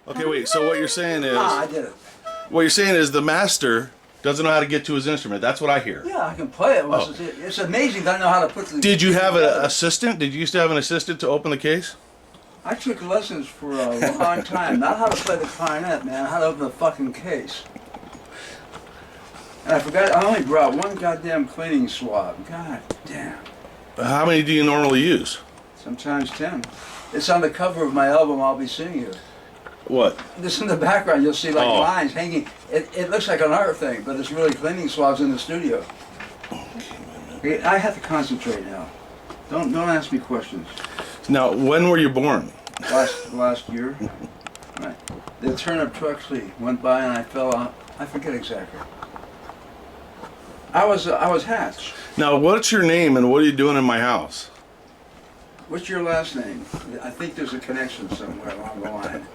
Okay, wait, so what you're saying is... I did it. What you're saying is the master doesn't know how to get to his instrument. That's what I hear. Yeah, I can play it. Oh. It's amazing that I know how to put the... Did you have an assistant? Did you used to have an assistant to open the case? I took lessons for a long time. Not how to play the clarinet, man. How to open the fucking case. And I forgot, I only brought one goddamn cleaning swab. God damn. How many do you normally use? Sometimes 10. It's on the cover of my album, I'll Be Seeing You. What? This in the background, you'll see like lines hanging. It looks like an art thing, but it's really cleaning swabs in the studio. Okay, I have to concentrate now. Don't ask me questions. Now, when were you born? Last year. Right. The turnip truck went by and I fell out. I forget exactly. I was hatched. Now, what's your name and what are you doing in my house? What's your last name? I think there's a connection somewhere along the line.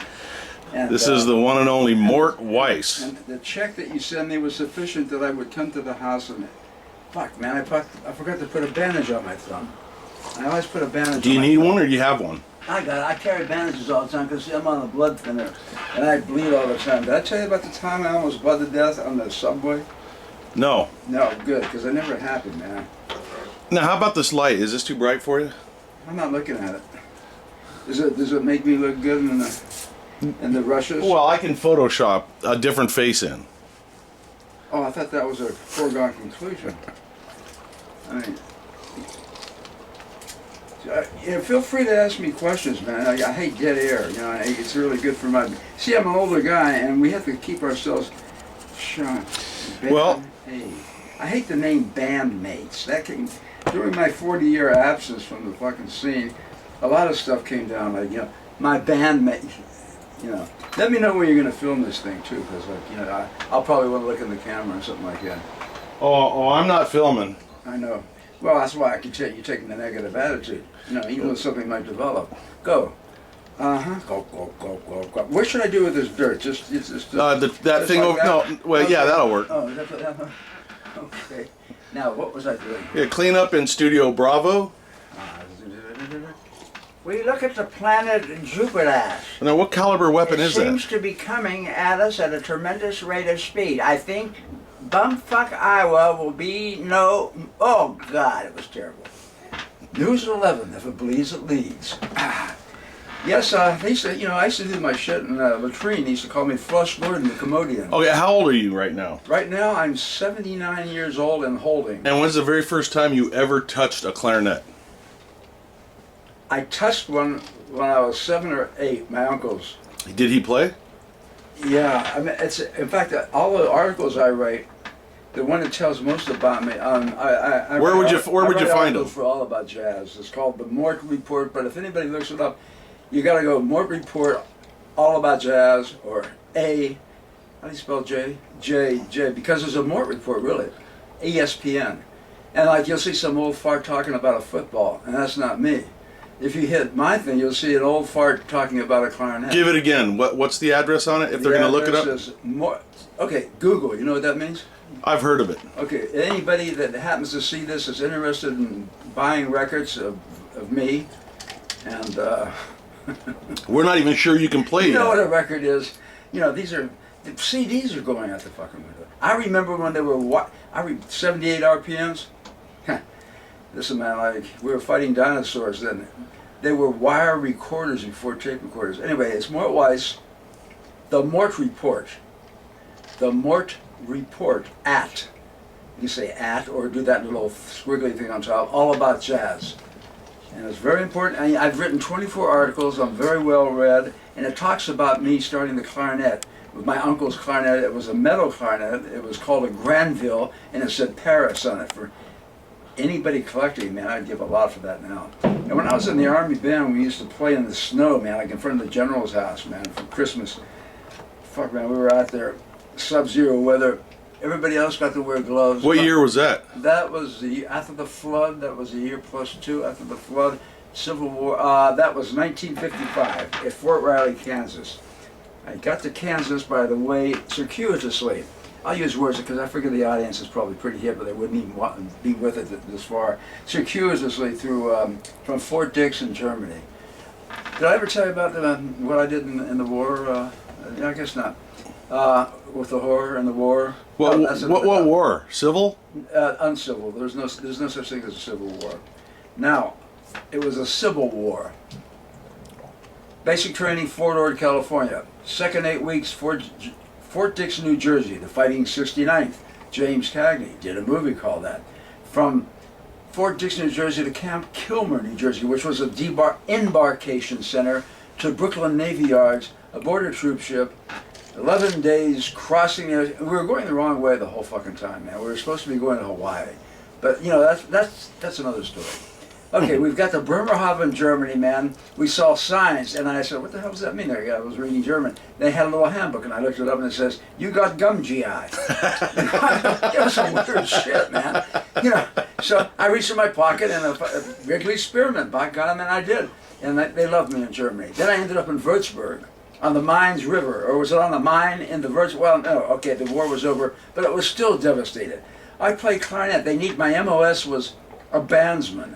And, This is the one and only Mort Weiss. And the check that you sent me was sufficient that I would come to the house and... Fuck, man, I forgot to put a bandage on my thumb. I always put a bandage on my thumb. Do you need one or do you have one? I got it. I carry bandages all the time because I'm on a blood thinner and I bleed all the time. Did I tell you about the time I almost bled to death on the subway? No. No, good, because it never happened, man. Now, how about this light? Is this too bright for you? I'm not looking at it. Does it make me look good in the rushes? Well, I can Photoshop a different face in. Oh, I thought that was a foregone conclusion. I mean, feel free to ask me questions, man. I hate dead air. You know, it's really good for my. See, I'm an older guy, and we have to keep ourselves. Well, hey, I hate the name bandmates. That came during my 40-year absence from the fucking scene. A lot of stuff came down, like my bandmate. Let me know when you're gonna film this thing too, because I'll probably want to look in the camera or something like that. Oh, I'm not filming. I know. Well, that's why I can tell you're taking the negative attitude. Even though something might develop. Go. Go. What should I do with this dirt? Just that thing like over. that? No, well, Okay. yeah, that'll work. Oh, okay. Now, what was I doing? Yeah, clean up in Studio Bravo. We look at the planet Jupiter. Now, what caliber weapon is It seems that? to be coming at us at a tremendous rate of speed. I think bumfuck Iowa will be no... Oh, God, it was terrible. News at 11. If it bleeds, it leads. Yes, they used to, I used to do my shit in the latrine. They used to call me Flush Lord in the Commodian. Okay, how old are you right now? Right now, I'm 79 years old and holding. And when's the very first time you ever touched a clarinet? I touched one when I was 7 or 8, my uncle's. Did he play? Yeah, I mean, in fact, all the articles I write, the one that tells most about me. Where would you find them? For all about jazz. It's called the Mort Report. But if anybody looks it up, you got to go Mort Report, all about jazz, or A. How do you spell J? J. Because there's a Mort Report, really. ESPN, and you'll see some old fart talking about a football, and that's not me. If you hit my thing, you'll see an old fart talking about a clarinet. Give it again. What's the address on it? If they're going to look it up. Okay, Google. You know what that means? I've heard of it. Okay, anybody that happens to see this is interested in buying records of me, and we're not even sure you can play you know yet. what a record is. The CDs are going out the fucking window. I remember when they were 78 RPMs. Listen, man, we were fighting dinosaurs then. They were wire recorders before tape recorders. Anyway, it's Mort Weiss, the Mort Report. The Mort Report at. You say at or do that little squiggly thing on top. All about jazz. And it's very important. I've written 24 articles. I'm very well read. And it talks about me starting the clarinet. With my uncle's clarinet, it was a metal clarinet. It was called a Granville, and it said Paris on it. For anybody collecting, man, I'd give a lot for that now. And when I was in the Army band, we used to play in the snow, man, in front of the general's house, man, for Christmas. fuck, man, we were out there, sub-zero weather. Everybody else got to wear gloves. What year was that? That was the after the flood. That was a year plus 2 after the flood. Civil War. That was 1955 at Fort Riley, Kansas. I got to Kansas, by the way, circuitously. I'll use words because I figure the audience is probably pretty hip, but they wouldn't even want to be with it this far. Circuitously through from Fort Dix in Germany. Did I ever tell you about what I did in the war? I guess not. With the horror and the war. What war? Civil? Uncivil. There's no such thing as a civil war. Now, it was a civil war. Basic training, Fort Ord, California. Second 8 weeks, Fort Dix, New Jersey, the Fighting 69th. James Cagney did a movie called that. From Fort Dix, New Jersey to Camp Kilmer, New Jersey, which was a embarkation center, to Brooklyn Navy Yards, a border troop ship. 11 days crossing the. We were going the wrong way the whole fucking time, man. We were supposed to be going to Hawaii, but you know that's another story. Okay, we've got the Bremerhaven, Germany, man. We saw signs, and I said, "What the hell does that mean?" There, I was reading German. They had a little handbook, and I looked it up, and it says, "You got gum GI." It was some weird shit, man. You know, so I reached in my pocket and a Wrigley Spearmint. By God, man, I did, and they loved me in Germany. Then I ended up in Würzburg. On the Mainz River, or was it on the Main in the Würzburg? Well, no, okay, the war was over, but it was still devastated. I played clarinet. My MOS was a bandsman.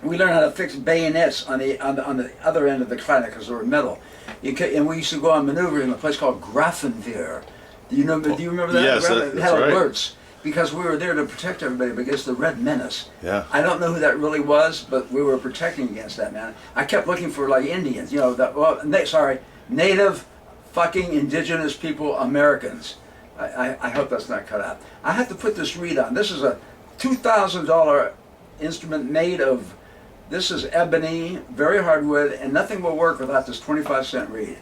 We learned how to fix bayonets on the other end of the clarinet because they were metal. And we used to go on maneuvers in a place called Grafenwehr. Do you remember that? Yes, it had right. alerts because we were there to protect everybody against the Red Menace. Yeah. I don't know who that really was, but we were protecting against that, man. I kept looking for like Indians, you know. Native fucking indigenous people, Americans. I hope that's not cut out. I have to put this reed on. This is a $2,000 instrument made of, this is ebony, very hard wood, and nothing will work without this 25-cent reed.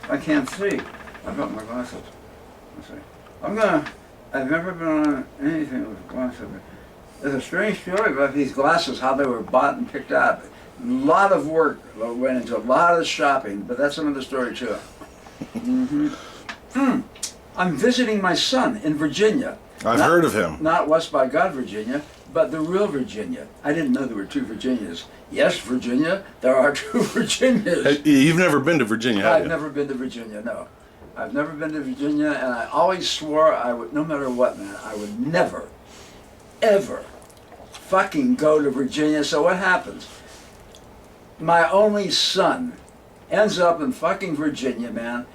I can't see. I've got my glasses. Let's see. I've never been on anything with glasses. There's a strange story about these glasses, how they were bought and picked out. A lot of work went into a lot of shopping, but that's another story too. I'm visiting my son in Virginia. I've heard of him. Not West by God, Virginia, but the real Virginia. I didn't know there were 2 Virginias. Yes, Virginia, there are 2 Virginias. You've never been to Virginia, have you? I've never been to Virginia, no. I've never been to Virginia, and I always swore I would, no matter what, man, I would never, ever fucking go to Virginia. So what happens? My only son ends up in fucking Virginia, man.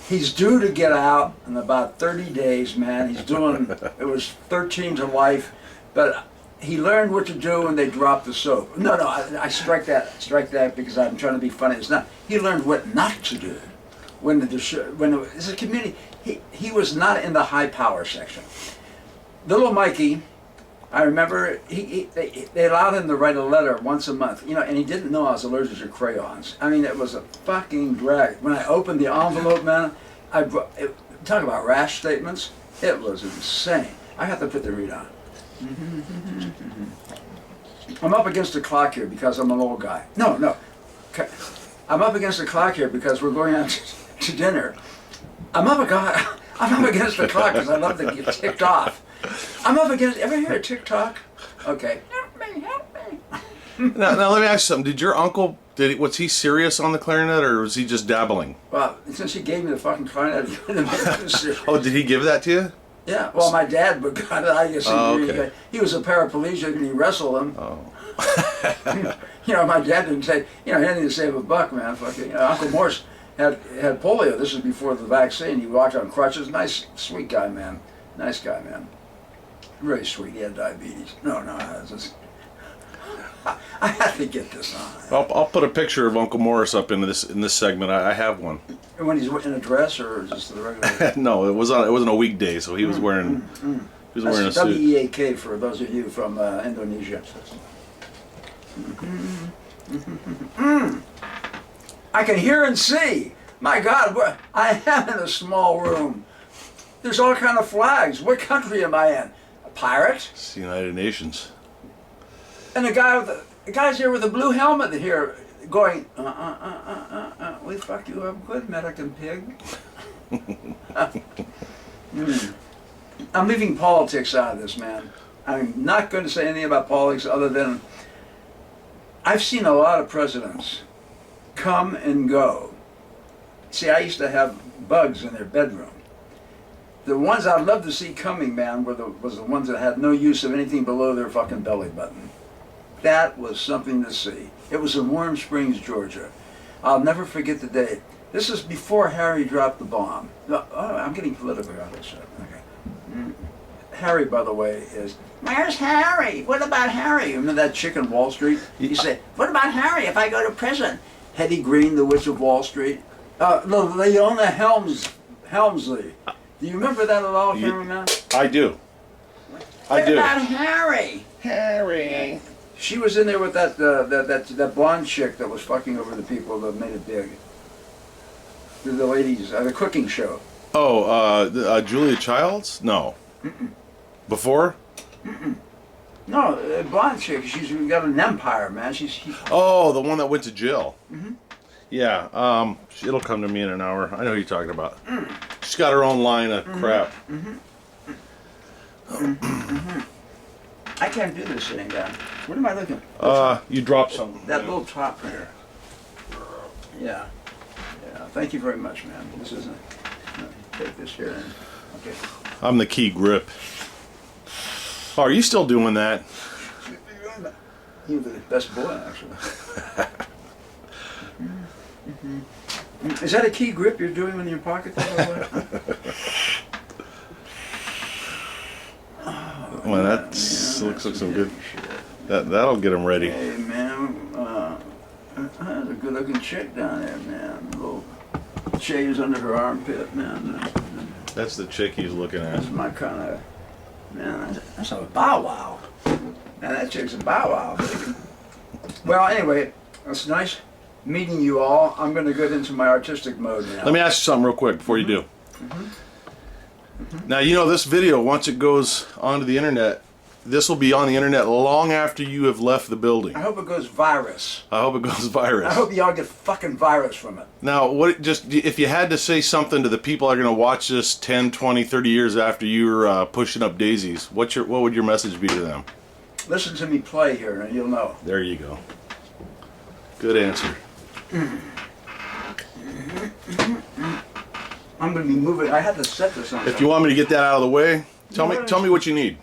He's due to get out in about 30 days, man. He's doing, it was 13 to life, but he learned what to do when they dropped the soap. No, I strike that because I'm trying to be funny. It's not. He learned what not to do when it's a community. He was not in the high power section. Little Mikey, I remember they allowed him to write a letter once a month, you know, and he didn't know I was allergic to crayons. I mean, it was a fucking drag. When I opened the envelope, man, talk about rash statements. It was insane. I have to put the read on. I'm up against the clock here because I'm an old guy. No. I'm up against the clock here because we're going out to dinner. I'm up against the clock because I love to get ticked off. I'm up against. Ever hear a TikTok? Okay. Help me. Now let me ask you something. Did your uncle? Was he serious on the clarinet, or was he just dabbling? Well, since he gave me the fucking clarinet, oh, did he give that to you? Yeah. Well, my dad, but God, I guess okay. He was a paraplegic and he wrestled him. Oh. You know, my dad didn't say. You know, he didn't save a buck, man. Fucking, you know, Uncle Morse had polio. This was before the vaccine. He walked on crutches. Nice, sweet guy, man. Nice guy, man. Really sweet. He had diabetes. No, I have to get this on. I'll put a picture of Uncle Morris up in this segment. I have one. When he's in a dress or just the regular? No, it wasn't a weekday, so he was wearing. He was wearing a suit. WEAK for those of you from Indonesia. I can hear and see. My God, I am in a small room. There's all kind of flags. What country am I in? A pirate? It's the United Nations. And the guy's here with a blue helmet here, going, we fuck you up good, American pig. I'm leaving politics out of this, man. I'm not going to say anything about politics other than I've seen a lot of presidents come and go. See, I used to have bugs in their bedroom. The ones I'd love to see coming, man, was the ones that had no use of anything below their fucking belly button. That was something to see. It was in Warm Springs, Georgia. I'll never forget the day. This is before Harry dropped the bomb. Oh, I'm getting political about this. Okay. Harry, by the way, is, where's Harry? What about Harry? Remember that chick in Wall Street? He said, what about Harry if I go to prison? Hetty Green, the Witch of Wall Street. Leona Helmsley. Do you remember that at all, cameraman? I do. What about Harry? Harry. She was in there with that blonde chick that was fucking over the people that made it big. The ladies, the cooking show. Oh, Julia Childs? No. Before? No, blonde chick. She's got an empire, man. Oh, the one that went to jail. Yeah. It'll come to me in an hour. I know who you're talking about. She's got her own line of crap. I can't do this sitting down. What am I looking at? You dropped something. That little top here. Yeah. Yeah. Thank you very much, man. This isn't. Take this here and. Okay. I'm the key grip. Oh, are you still doing that? You're the best boy, actually. Is that a key grip you're doing in your pocket? Well, that looks like some good. That'll get them ready. Hey, man. That's a good-looking chick down there, man. Little shades under her armpit, man. That's the chick he's looking at. That's my kind of. Man, that's a bow wow. Now that chick's a bow wow. Well, anyway, it's nice meeting you all. I'm going to get into my artistic mode now. Let me ask you something real quick before you do. Now, you know, this video, once it goes onto the internet, this will be on the internet long after you have left the building. I hope it goes virus. I hope it goes virus. I hope y'all get fucking virus from it. Now, if you had to say something to the people that are going to watch this 10, 20, 30 years after you're pushing up daisies, what would your message be to them? Listen to me play here and you'll know. There you go. Good answer. I'm going to be moving. I had to set this on. If you want me to get that out of the way, tell me what you need.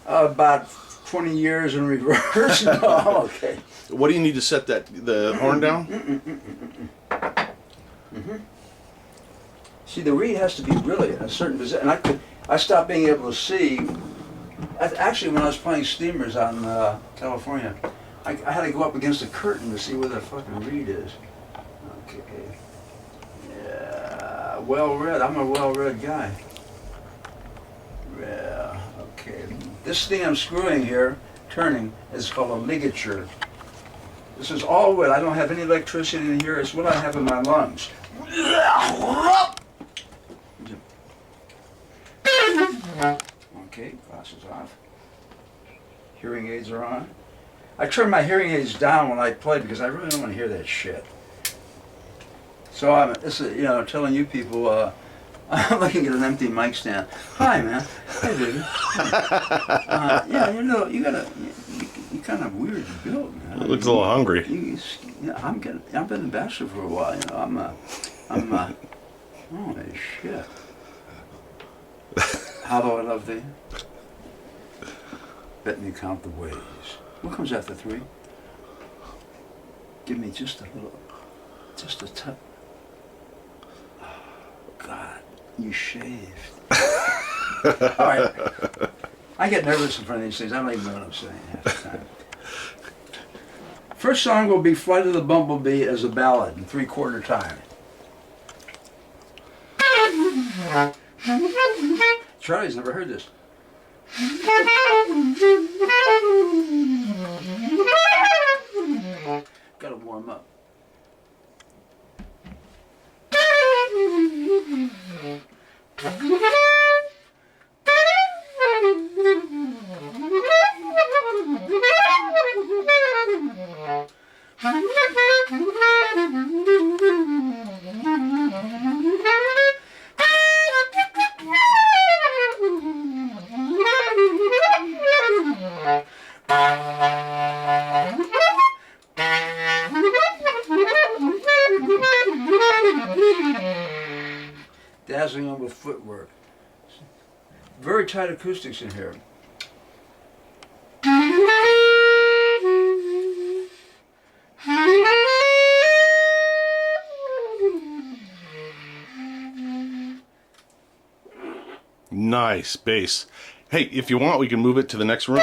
About 20 years in reverse. No, I'm okay. What do you need to set the horn down? See, the reed has to be really in a certain position. And I stopped being able to see. Actually, when I was playing Steamers on California, I had to go up against a curtain to see where the fucking reed is. Okay. Yeah, well-read. I'm a well-read guy. Yeah, okay. This thing I'm screwing here, turning, is called a ligature. This is all wood. I don't have any electricity in here. It's what I have in my lungs. Okay, glasses off. Hearing aids are on. I turn my hearing aids down when I play because I really don't want to hear that shit. So I'm telling you people, I'm looking at an empty mic stand. Hi, man. Hey, baby. Yeah, you're kind of weird built, man. It looks a little hungry. I've been a bachelor for a while. Holy shit. How do I love thee? Let me count the ways. What comes after 3? Give me just a touch. Oh, God, you shaved. All right. I get nervous in front of these things. I don't even know what I'm saying half the time. First song will be Flight of the Bumblebee as a ballad in 3/4 time. Charlie's never heard this. Gotta warm up. Dazzling them with footwork. Very tight acoustics in here. Nice bass. Hey, if you want, we can move it to the next room.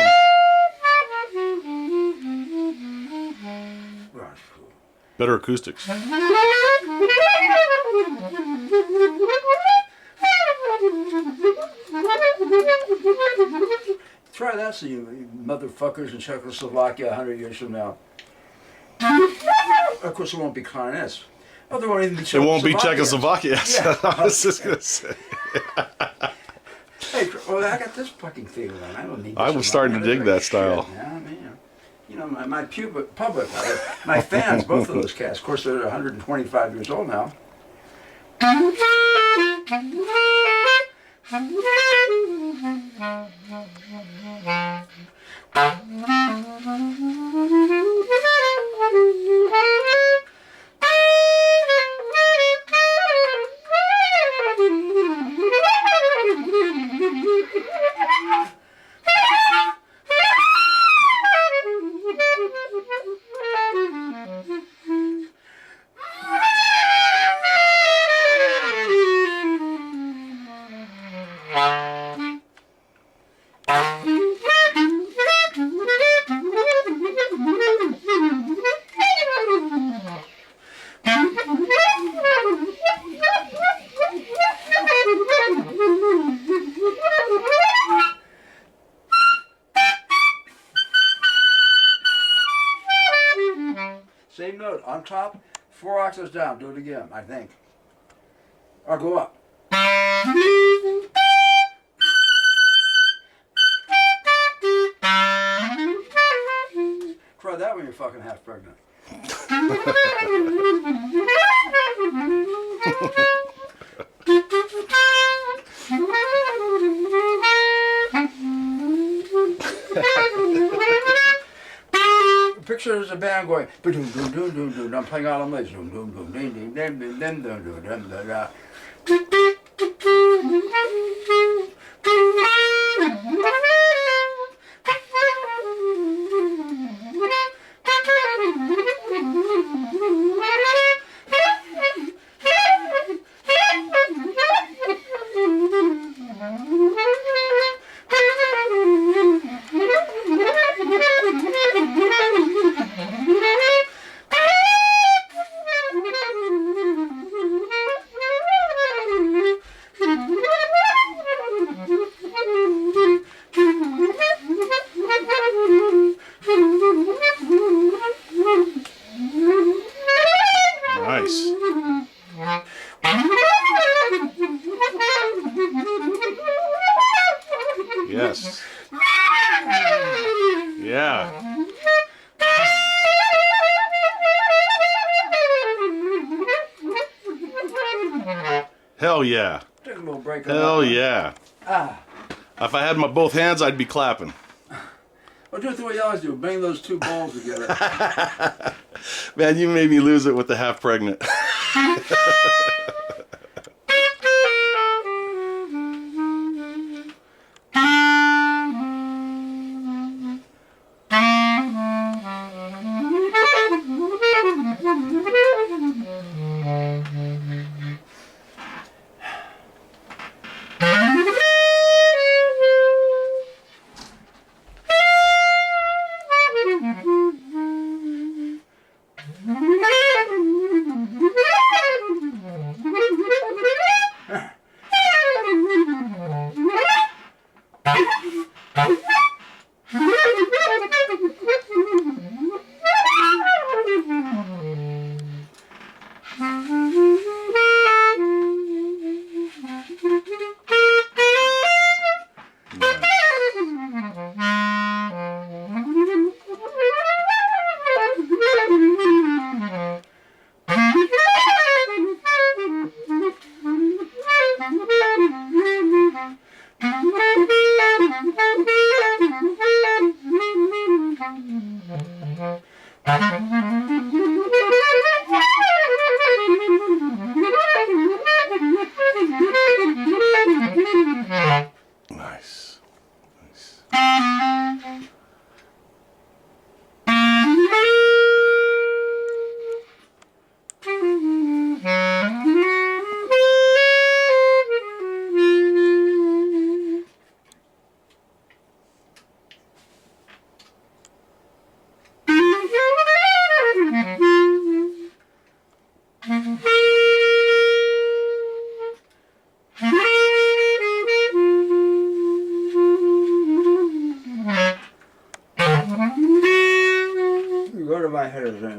Better acoustics. Try that, so you motherfuckers in Czechoslovakia 100 years from now. Of course, it won't be clarinets. Oh, there won't even be Czechoslovakia. It won't be Czechoslovakia. Yeah. I was just gonna say. Hey, well, I got this fucking thing on. I don't need. I was starting to dig that style. Shit, yeah, I mean, you know, my public, my fans, both of those cats. Of course, they're 125 years old now. Same note on top, 4 octaves down. Do it again, I think. Or go up. Try that when you're fucking half pregnant. Picture there's a band going, I'm playing all the ways. Yes. Yeah. Hell yeah. Take a little break on Hell that one. yeah. Ah. If I had my both hands, I'd be clapping. Well, do it the way you always do. Bang those two balls together. Man, you made me lose it with the half pregnant.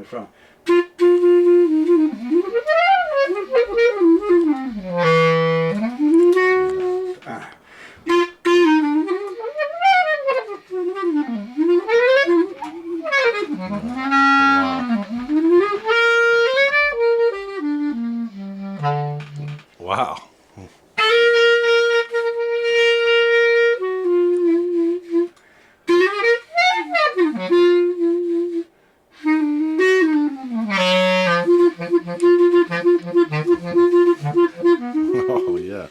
it from. Wow. Oh yeah.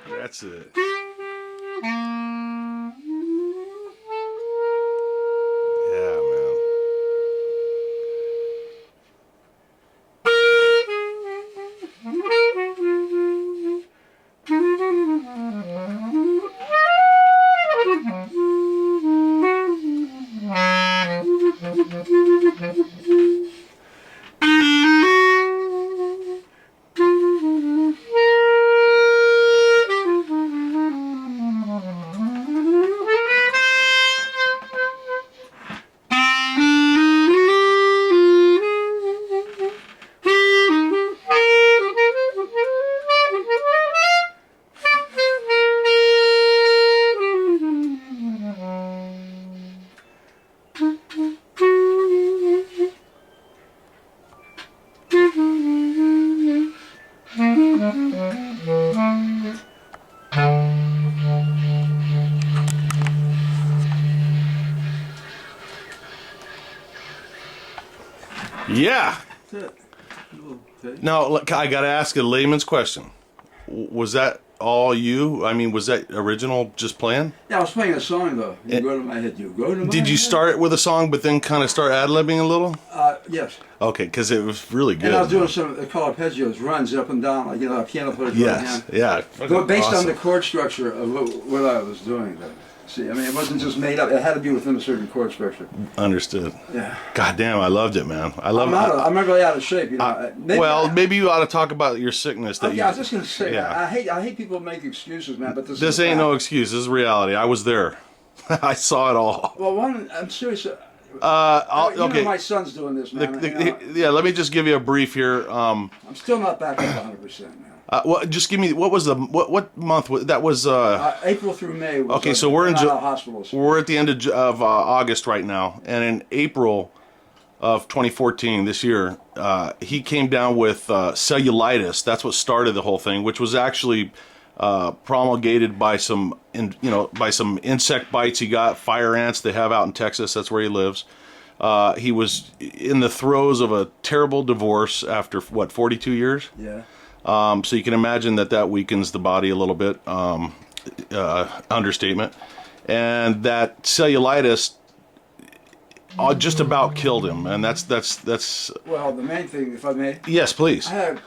That's it. Yeah, man. Yeah. That's it. Okay. Now, look, I got to ask a layman's question. Was that all you? I mean, was that original just playing? Yeah, I was playing a song though. You go to my head, you go to my Did you head. start with a song, but then kind of start ad-libbing a little? Yes. Okay, because it was really good. And I was doing some, they call arpeggios, runs up and down, like, you know, a piano player. Yes, yeah. But based Awesome. on the chord structure of what I was doing. See, I mean, it wasn't just made up. It had to be within a certain chord structure. Understood. Yeah. God damn, I loved it, man. I love I'm not really out of shape, you know. maybe you ought to talk about your sickness. That Yeah, I was just gonna say, Yeah. I hate people make excuses, man. But this This is ain't fact. no excuse. This is reality. I was there. I saw it all. Well, I'm serious. You Okay. know my son's doing this, man. You know, Yeah, let me just give you a brief here. I'm still not back up 100%, man. Well, just give me what was the what month was that? Was April through May. Was okay, so we're in hospitals. we're at the end of August right now, and in April of 2014, this year, he came down with cellulitis. That's what started the whole thing, which was actually promulgated by some insect bites he got, fire ants they have out in Texas. That's where he lives. He was in the throes of a terrible divorce after 42 years. Yeah. So you can imagine that weakens the body a little bit, understatement. And that cellulitis just about killed him, and that's. Well, the main thing, if I may. Yes, please. I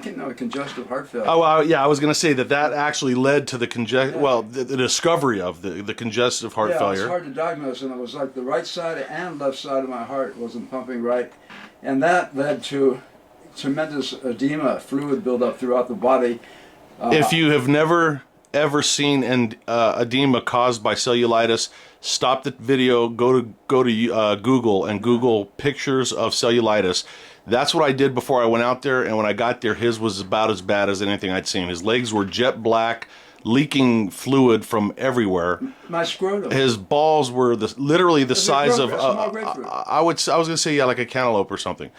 get congestive heart failure. Oh, well, yeah, I was going to say that actually led to the the discovery of the congestive heart failure. It's hard to diagnose, and it was like the right side and left side of my heart wasn't pumping right, and that led to tremendous edema, fluid buildup throughout the body. If you have never ever seen edema caused by cellulitis, stop the video, go to Google and Google pictures of cellulitis. That's what I did before I went out there, and when I got there, his was about as bad as anything I'd seen. His legs were jet black, leaking fluid from everywhere. My scrotum. His balls were literally the size of small grapefruit. I was gonna say like a cantaloupe or something.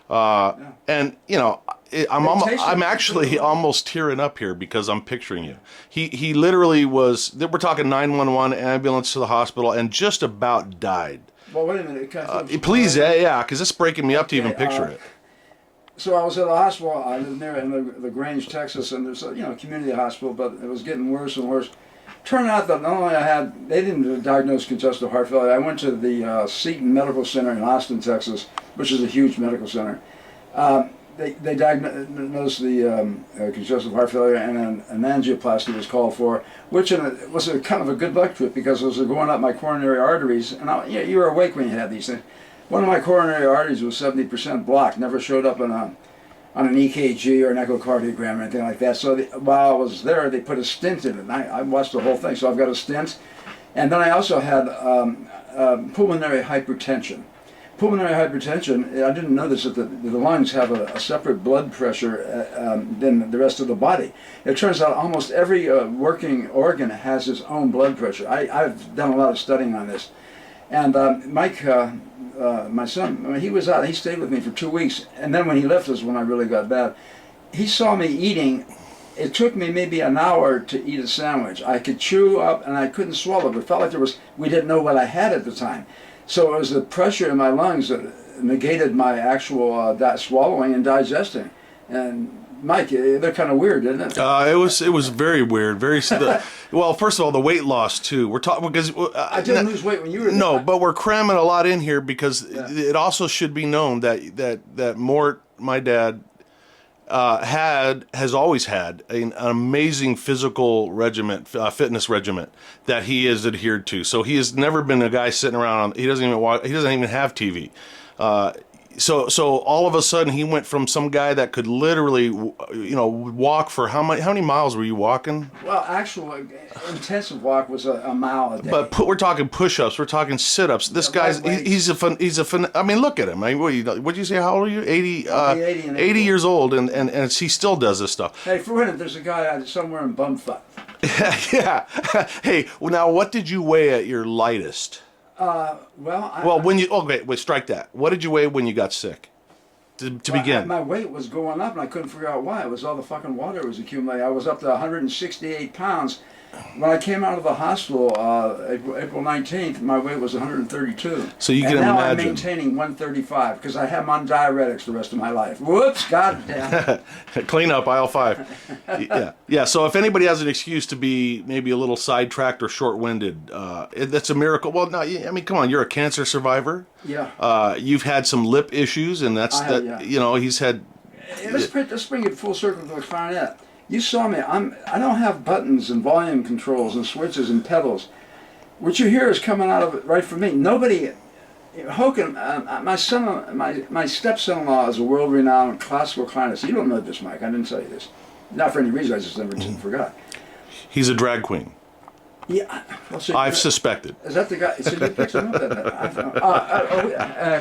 And you know, I'm actually almost tearing up here because I'm picturing you. He literally was. We're talking 911, ambulance to the hospital, and just about died. Well, wait a minute. Please, yeah, because it's breaking me up to even picture it. So I was at a hospital. I live near in the Grange, Texas, and there's a community hospital, but it was getting worse and worse. Turned out that not only they didn't diagnose congestive heart failure. I went to the Seton Medical Center in Austin, Texas, which is a huge medical center. They diagnosed the congestive heart failure, and an angioplasty was called for, which was a kind of a good luck trip because it was going up my coronary arteries. And you were awake when you had these things. One of my coronary arteries was 70% blocked, never showed up on an EKG or an echocardiogram or anything like that. So while I was there, they put a stent in it. And I watched the whole thing. So I've got a stent. And then I also had pulmonary hypertension. Pulmonary hypertension, I didn't know this, that the lungs have a separate blood pressure than the rest of the body. It turns out almost every working organ has its own blood pressure. I've done a lot of studying on this. And Mike, my son, I mean, he was out, he stayed with me for 2 weeks, and then when he left us, when I really got bad, he saw me eating. It took me maybe an hour to eat a sandwich. I could chew up and I couldn't swallow, but it felt like we didn't know what I had at the time. So it was the pressure in my lungs that negated my actual swallowing and digesting. And Mike, they're kind of weird, isn't it? It was very weird. Well, first of all, the weight loss too. We're talking because I didn't lose weight when you were there. No, but we're cramming a lot in here because it also should be known that Mort, my dad, has always had an amazing physical regiment, fitness regiment that he has adhered to. So he has never been a guy sitting around. He doesn't even watch. He doesn't even have TV. So all of a sudden he went from some guy that could literally, walk for how many miles were you walking? Well, actual intensive walk was a mile a day. But we're talking push-ups, we're talking sit-ups. This guy's he's I mean, look at him. I mean, what'd you say? How old are you? 80. 80 years old, and he still does this stuff. Hey, for instance, there's a guy somewhere in bumfuck. Yeah. Hey, now what did you weigh at your lightest? Strike that. What did you weigh when you got sick? To begin. My weight was going up, and I couldn't figure out why. It was all the fucking water was accumulating. I was up to 168 pounds. When I came out of the hospital, April 19th, my weight was 132. So you can now imagine. I'm maintaining 135 because I have on diuretics the rest of my life. Whoops, goddamn. Clean up, aisle 5. Yeah. So if anybody has an excuse to be maybe a little sidetracked or short-winded, that's a miracle. Well, no, I mean, come on, you're a cancer survivor. Yeah. You've had some lip issues, and he's had. Let's bring it full circle to the clarinet. You saw me. I don't have buttons and volume controls and switches and pedals. What you hear is coming out of it right from me. Nobody. Hogan, my stepson-in-law is a world-renowned classical clarinetist. You don't know this, Mike. I didn't tell you this. Not for any reason. I just never forgot. He's a drag queen. Yeah. Well, so I've suspected. Is that the guy? So you picked him up?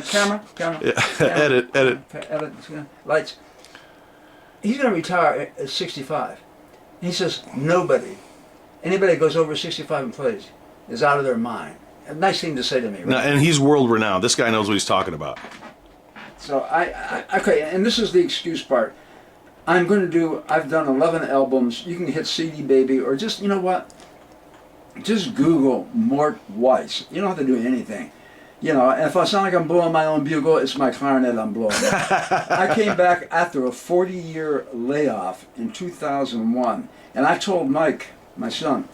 Camera. Yeah. Edit. Lights. He's going to retire at 65. He says anybody that goes over 65 and plays is out of their mind. A nice thing to say to me, right? No, and he's world renowned. This guy knows what he's talking about. So okay, and this is the excuse part. I've done 11 albums. You can hit CD Baby or just, you know what? Just Google Mort Weiss. You don't have to do anything. And if I sound like I'm blowing my own bugle, it's my clarinet I'm blowing. I came back after a 40-year layoff in 2001, and I told Mike, my son,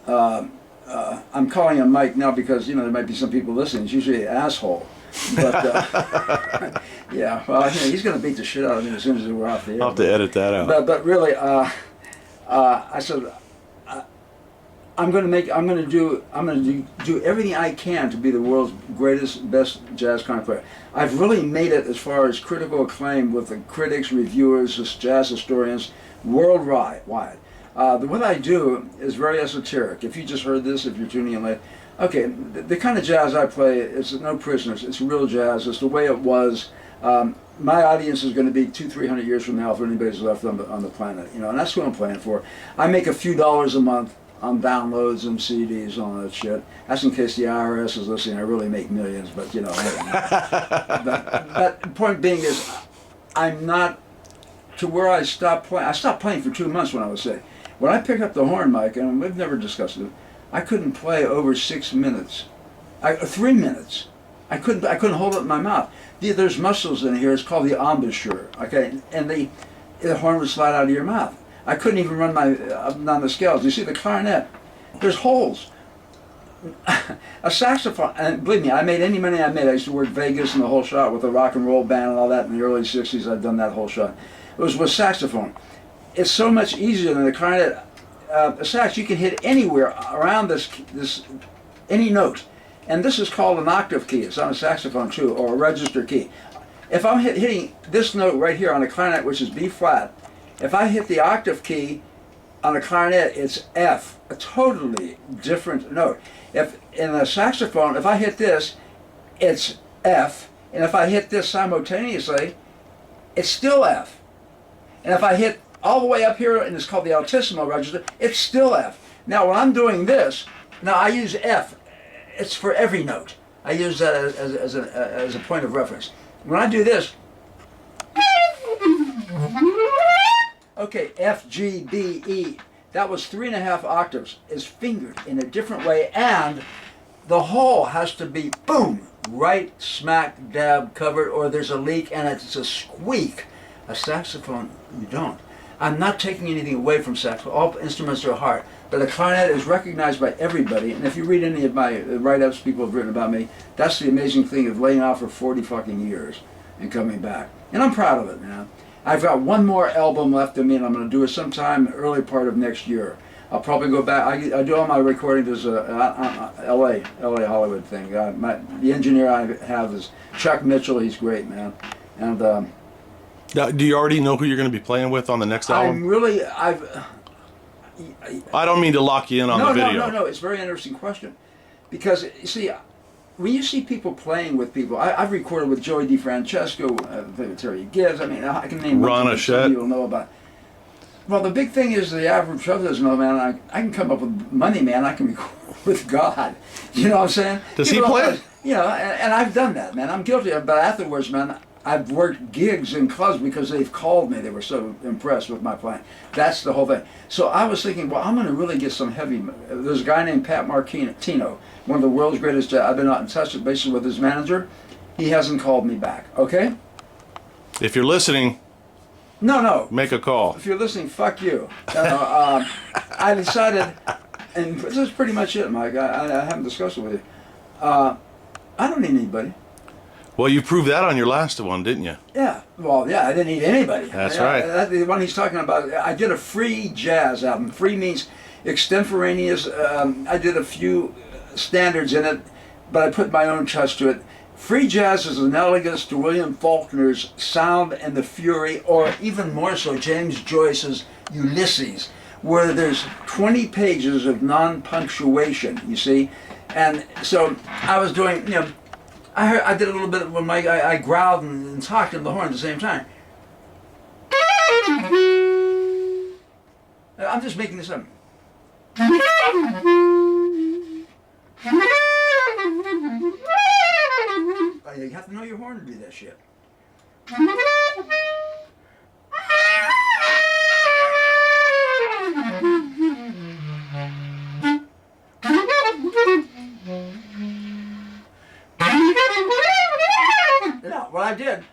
I'm calling him Mike now because, there might be some people listening. It's usually an asshole. But, yeah, well, he's going to beat the shit out of me as soon as we're off the air. I'll have to edit that out. But really, I said, I'm going to do everything I can to be the world's greatest, best jazz concert player. I've really made it as far as critical acclaim with the critics, reviewers, jazz historians, worldwide. What I do is very esoteric. If you just heard this, if you're tuning in late, okay, the kind of jazz I play, it's no prisoners. It's real jazz. It's the way it was. My audience is going to be 200-300 years from now if anybody's left on the planet, and that's what I'm playing for. I make a few dollars a month on downloads and CDs and all that shit. That's in case the IRS is listening. I really make millions, but but the point being is, I'm not to where I stopped playing. I stopped playing for 2 months when I was sick. When I picked up the horn, Mike, and we've never discussed it, I couldn't play over 6 minutes. 3 minutes. I couldn't hold it in my mouth. There's muscles in here. It's called the embouchure. Okay, and the horn would slide out of your mouth. I couldn't even run my up and down the scales. You see the clarinet? There's holes. A saxophone, and believe me, I made any money I made. I used to work Vegas and the whole shot with a rock and roll band and all that in the early 60s. I'd done that whole shot. It was with saxophone. It's so much easier than the clarinet. A sax, you can hit anywhere around this any note. And this is called an octave key. It's on a saxophone too, or a register key. If I'm hitting this note right here on a clarinet, which is B flat, if I hit the octave key on a clarinet, it's F, a totally different note. If in a saxophone, if I hit this, it's F, and if I hit this simultaneously, it's still F. And if I hit all the way up here, and it's called the altissimo register, it's still F. Now when I'm doing this, now I use F. It's for every note. I use that as a point of reference. When I do this, okay, F, G, B, E, that was 3.5 octaves, is fingered in a different way, and the hole has to be, boom, right smack dab covered, or there's a leak and it's a squeak. A saxophone, you don't. I'm not taking anything away from saxophone. All instruments are hard. But a clarinet is recognized by everybody, and if you read any of my write-ups people have written about me, that's the amazing thing of laying off for 40 fucking years and coming back. And I'm proud of it, man. I've got one more album left of me, and I'm going to do it sometime early part of next year. I'll probably go back. I do all my recording. There's a LA Hollywood thing. The engineer I have is Chuck Mitchell. He's great, man. And now, do you already know who you're going to be playing with on the next album? I don't mean to lock you in on the video. No. It's a very interesting question. Because, you see, when you see people playing with people, I've recorded with Joey DeFrancesco, Terry Gibbs, I mean, I can name Ron some people know about. Well, the big thing is the average show doesn't know, man, I can come up with money, man, I can record with God. You know what I'm saying? Does he play? You know, and I've done that, man. I'm guilty of it, but afterwards, man, I've worked gigs in clubs because they've called me. They were so impressed with my playing. That's the whole thing. So I was thinking, well, I'm going to really get some heavy. There's a guy named Pat Martino, one of the world's greatest. I've been in touch basically with his manager. He hasn't called me back. Okay? If you're listening, no, make a call. If you're listening, fuck you. I decided, and this is pretty much it, Mike. I haven't discussed it with you. I don't need anybody. Well, you proved that on your last one, didn't you? Yeah. Well, yeah, I didn't need anybody. That's right. That's the one he's talking about. I did a free jazz album. Free means extemporaneous. I did a few standards in it, but I put my own touch to it. Free jazz is analogous to William Faulkner's Sound and the Fury, or even more so, James Joyce's Ulysses, where there's 20 pages of non-punctuation, you see? And so I was doing, you know, I did a little bit when I growled and talked in the horn at the same time. I'm just making this up. You have to know your horn to do that shit. Now, what I did,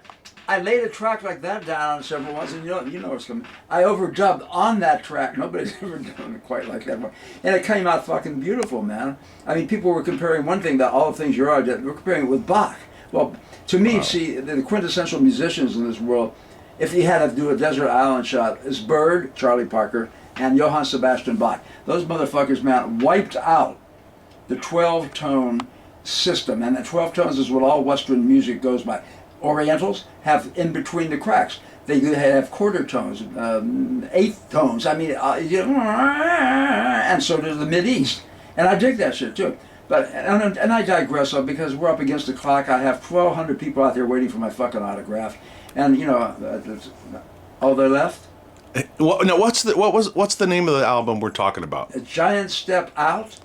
I laid a track like that down on several ones, and you know what's coming. I overdubbed on that track. Nobody's ever done it quite like that before. And it came out fucking beautiful, man. I mean, people were comparing one thing that all the things you're did, we're comparing it with Bach. Well, to me, see, the quintessential musicians in this world, if you had to do a desert island shot, is Bird, Charlie Parker, and Johann Sebastian Bach. Those motherfuckers, man, wiped out the 12-tone system, and the 12 tones is what all Western music goes by. Orientals have in between the cracks. They have quarter tones, eighth tones. I mean, and so does the Mideast. And I dig that shit too. But and I digress because we're up against the clock. I have 1,200 people out there waiting for my fucking autograph, and you know, oh, they left. Well, now what's the name of the album we're talking about? A Giant Step Out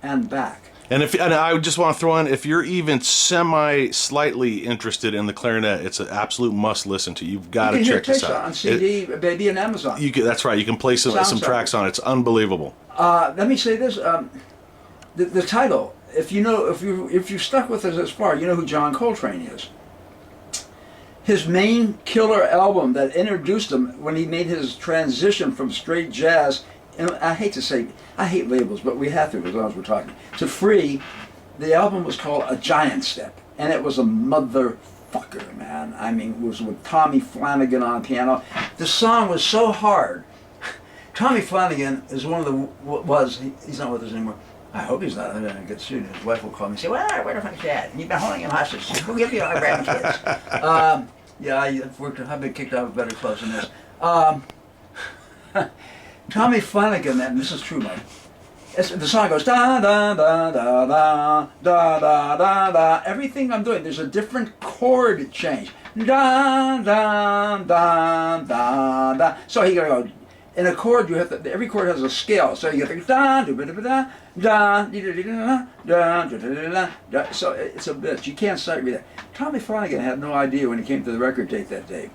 and Back. And I just want to throw in, if you're even slightly interested in the clarinet, it's an absolute must listen to. You've got to check this out on CD, baby, and Amazon. That's right. You can play some tracks on it. It's unbelievable. Let me say this: the title. If you stuck with us this far, you know who John Coltrane is. His main killer album that introduced him when he made his transition from straight jazz and I hate to say, I hate labels, but we have to as long as we're talking. To Free, the album was called A Giant Step, and it was a motherfucker, man. I mean, it was with Tommy Flanagan on piano. The song was so hard. Tommy Flanagan is one of the, he's not with us anymore. I hope he's not. I'm going to get sued. His wife will call me and say, well, where the fuck is Dad? And you've been holding him hostage. We'll give you our grandkids. Yeah, I've been kicked out of better clothes than this. Tommy Flanagan, and this is true, Mike. The song goes da da da da da da da da da. Everything I'm doing, there's a different chord change. Da da da da da. So he gotta go. In a chord, you have to. Every chord has a scale. So you have to da da da da da da da da. So it's a bitch. You can't sight read that. Tommy Flanagan had no idea when he came to the record tape that day.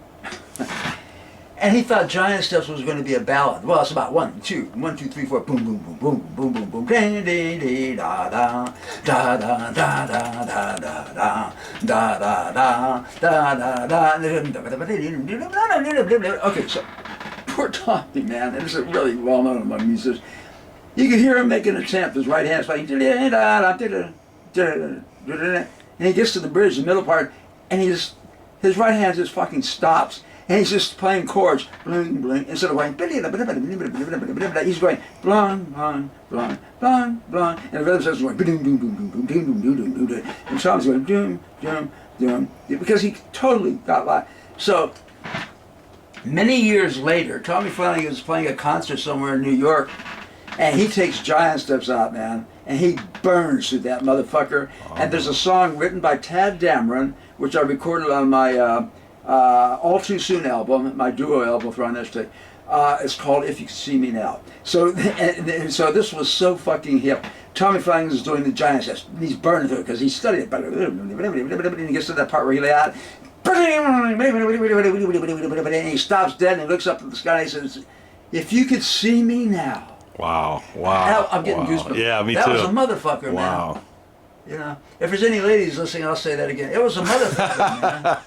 And he thought Giant Steps was going to be a ballad. Well, it's about 1, 2, 1, 2, 3, 4, boom, boom, boom, boom, boom, boom, boom, da da da da da da da da da da da da. Okay, so poor Tommy, man, and this is really well known among musicians. You can hear him making an attempt. His right hand's playing, and he gets to the bridge, the middle part, and his right hand just fucking stops. And he's just playing chords, bling, bling, instead of going, he's going, blang, blang, blang, blang, blang, and the rhythm starts going, boom, boom, boom, boom, boom, boom, boom, boom, boom, and Tom's going, doom, doom, doom, because he totally got lost. So, many years later, Tommy Flanagan is playing a concert somewhere in New York, and he takes Giant Steps out, man, and he burns through that motherfucker. And there's a song written by Tad Dameron, which I recorded on my All Too Soon album, my duo album for on Tape. It's called If You Could See Me Now. So, so this was so fucking hip. Tommy Flanagan is doing the Giant Steps. And he's burning through it because he studied it. And he gets to that part where he lay out. And he stops dead and he looks up at the sky and he says, "If you could see me now." Wow, wow. I'm getting goosebumps. Yeah, me that too. That was a motherfucker, wow. Man. You know, if there's any ladies listening, I'll say that again. It was a motherfucker, man.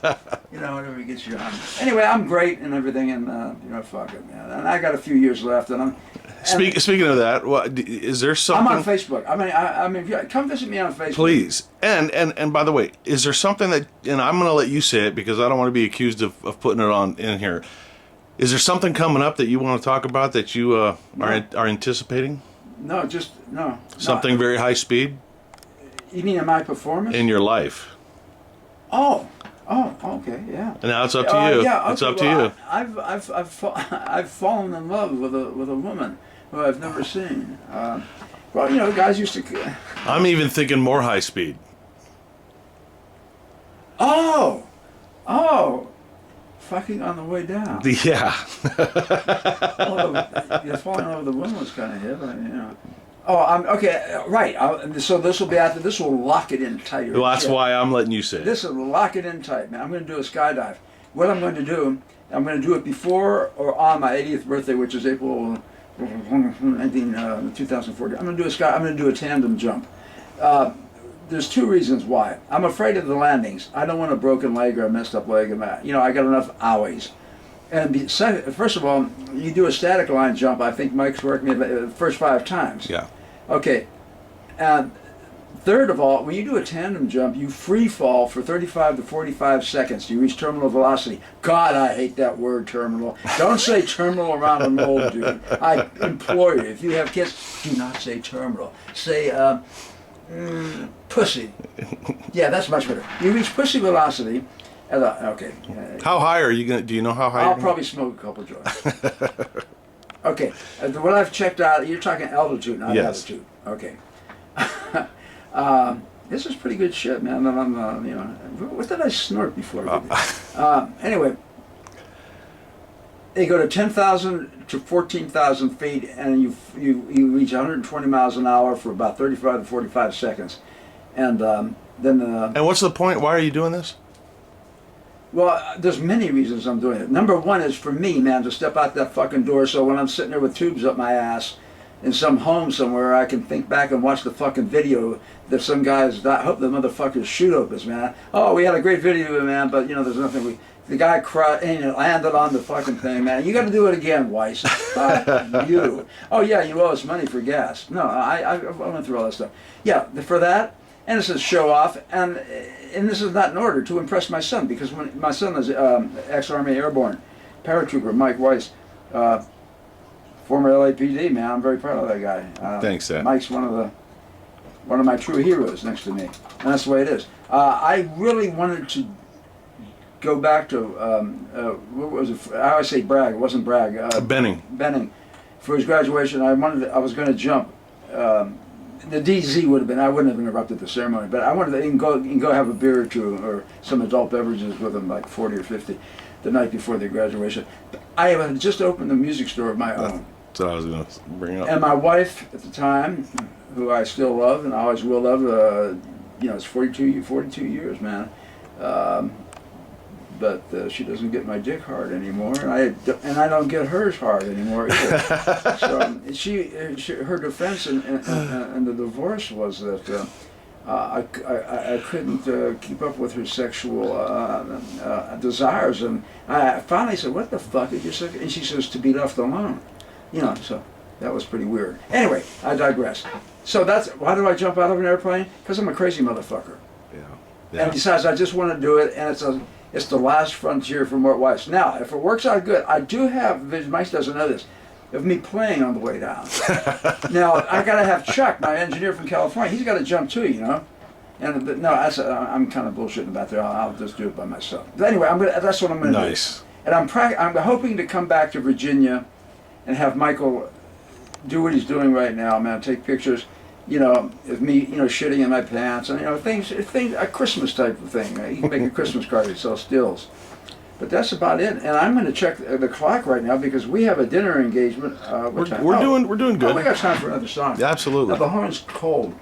You know, whatever gets you on. Anyway, I'm great and everything, and you know, fuck it, man. And I got a few years left, and I'm. Speaking of that, is there something? I'm on Facebook. I mean, come visit me on Facebook. Please, and by the way, is there something that? And I'm going to let you say it because I don't want to be accused of putting it on in here. Is there something coming up that you want to talk about that you are anticipating? No, just no. Something very high speed. You mean in my performance? In your life. Oh, okay, yeah. And now it's up to you. Yeah, okay, it's up to you. I've fallen in love with a woman who I've never seen. Well, you know, guys used to. I'm even thinking more high speed. Oh, fucking on the way down. Yeah. Falling in love with a woman was kind of hip, you know. Oh, okay, right. So this will be after. This will lock it in tight. Well, that's why I'm letting you say it. This will lock it in tight, man. I'm going to do a skydive. What I'm going to do, I'm going to do it before or on my 80th birthday, which is April 2014. I'm going to do a tandem jump. There's two reasons why. I'm afraid of the landings. I don't want a broken leg or a messed up leg. You know, I got enough owies. And first of all, you do a static line jump. I think Mike's worked me the first 5 times. Yeah. Okay. And third of all, when you do a tandem jump, you free fall for 35 to 45 seconds. You reach terminal velocity. God, I hate that word, terminal. Don't say terminal around an old dude. I implore you, if you have kids, do not say terminal. Say pussy. Yeah, that's much better. You reach pussy velocity. Okay. How high are you going to, do you know how high I'll probably smoke a couple joints. Okay. What I've checked out, you're talking altitude, not altitude. Okay. This is pretty good shit, man. I'm, you know, what did I snort before? Anyway, they go to 10,000 to 14,000 feet, and you reach 120 miles an hour for about 35 to 45 seconds, and then. And what's the point? Why are you doing this? Well, there's many reasons I'm doing it. Number one is for me, man, to step out that fucking door so when I'm sitting there with tubes up my ass in some home somewhere, I can think back and watch the fucking video that some guys, I hope the motherfuckers shoot up us, man. Oh, we had a great video, man, but, you know, there's nothing The guy cried and it landed on the fucking thing, man. You got to do it again, Weiss. Fuck you. Oh yeah, you owe us money for gas. No, I went through all that stuff. Yeah, for that, and it's a show off, and this is not in order to impress my son, because when my son is ex-Army Airborne paratrooper Mike Weiss, former LAPD man. I'm very proud of that guy. Thanks, Dad. Mike's one of my true heroes next to me, and that's the way it is. I really wanted to go back to what was it? I always say Bragg. It wasn't Bragg. Benning. Benning, for his graduation. I was going to jump. The DZ would have been. I wouldn't have interrupted the ceremony, but I wanted to go have a beer or two or some adult beverages with them, like 40 or 50, the night before their graduation. I had just opened a music store of my own. That's what I was going to bring up. And my wife at the time, who I still love and always will love, it's 42 years, man. But she doesn't get my dick hard anymore, and I don't get hers hard anymore either. So her defense in the divorce was that I couldn't keep up with her sexual desires, and I finally said, "What the fuck did you say?" And she says, "To be left alone." So that was pretty weird. Anyway, I digress. So that's why do I jump out of an airplane? Because I'm a crazy motherfucker. Yeah. And besides, I just want to do it, and it's the last frontier for Mort Weiss. Now, if it works out good, I do have, Mike doesn't know this, of me playing on the way down. Now, I got to have Chuck, my engineer from California. He's got to jump too, And no, I'm kind of bullshitting about that. I'll just do it by myself. But anyway, that's what I'm going to do. Nice. And I'm hoping to come back to Virginia and have Michael do what he's doing right now, man. Take pictures, of me, shitting in my pants, and things, a Christmas type of thing. You can make a Christmas card and sell stills. But that's about it. And I'm going to check the clock right now because we have a dinner engagement. We're doing good. We got time for another song. Yeah, absolutely. Now, the horn's cold.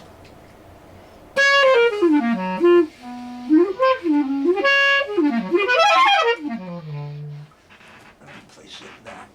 Place it down.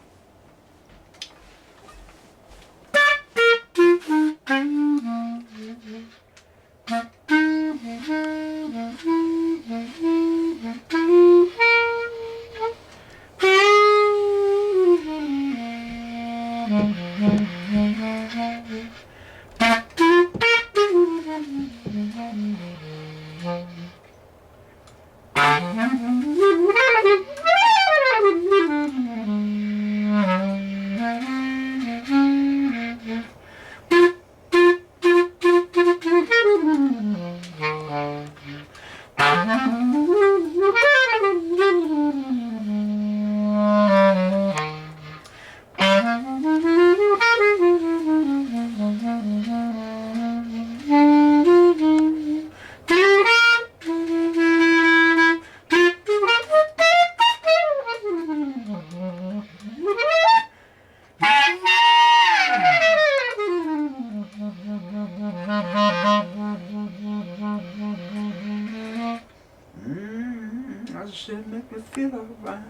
I just said, make me feel alright.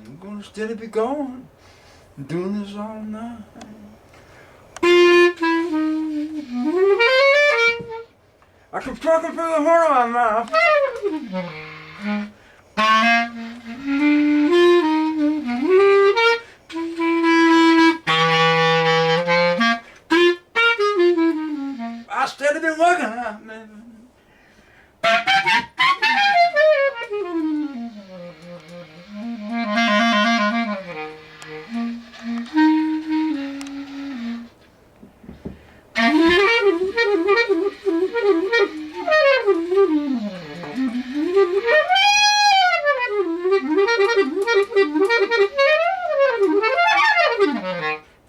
I'm gonna steady be going, doing this all night. I can talk it through the horn of my mouth. I steady been working out, man.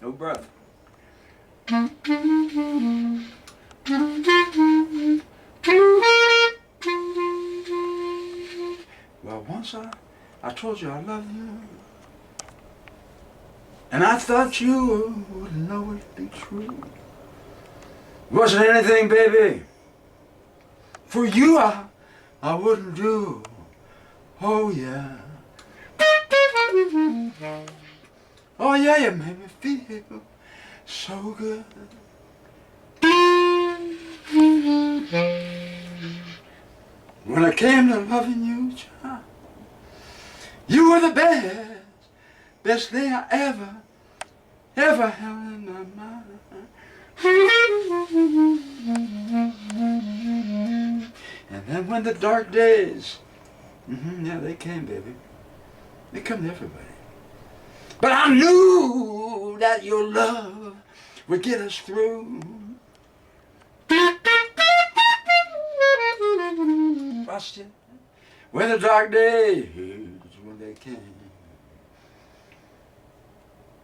No breath. Well, once I told you I love you, and I thought you would know it be true. Wasn't anything, baby, for you I wouldn't do. Oh yeah. Oh yeah, you made me feel so good. When I came to loving you, child, you were the best thing I ever had in my mind. And then when the dark days, yeah, they came, baby. They come to everybody. But I knew that your love would get us through. Watched it. When the dark days, when they came,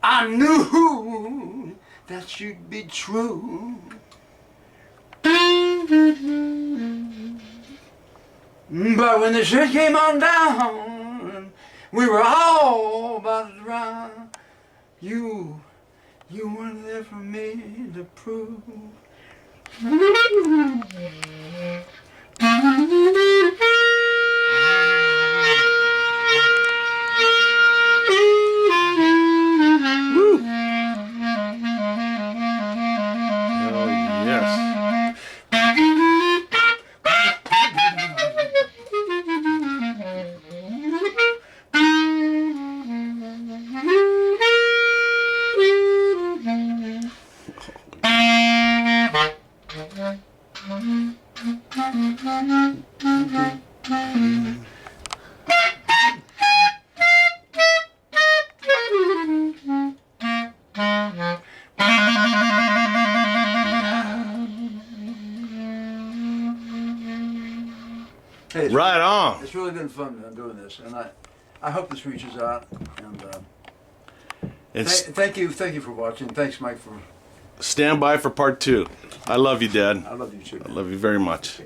I knew that you'd be true. But when the shit came on down, we were all about to drown. You weren't there for me to prove. Hell yes. Hey, Right on. It's really been fun doing this, and I hope this reaches out. And It's thank you for watching. Thanks, Mike, for. stand by for part 2. I love you, Dad. I love you too. I love you very much.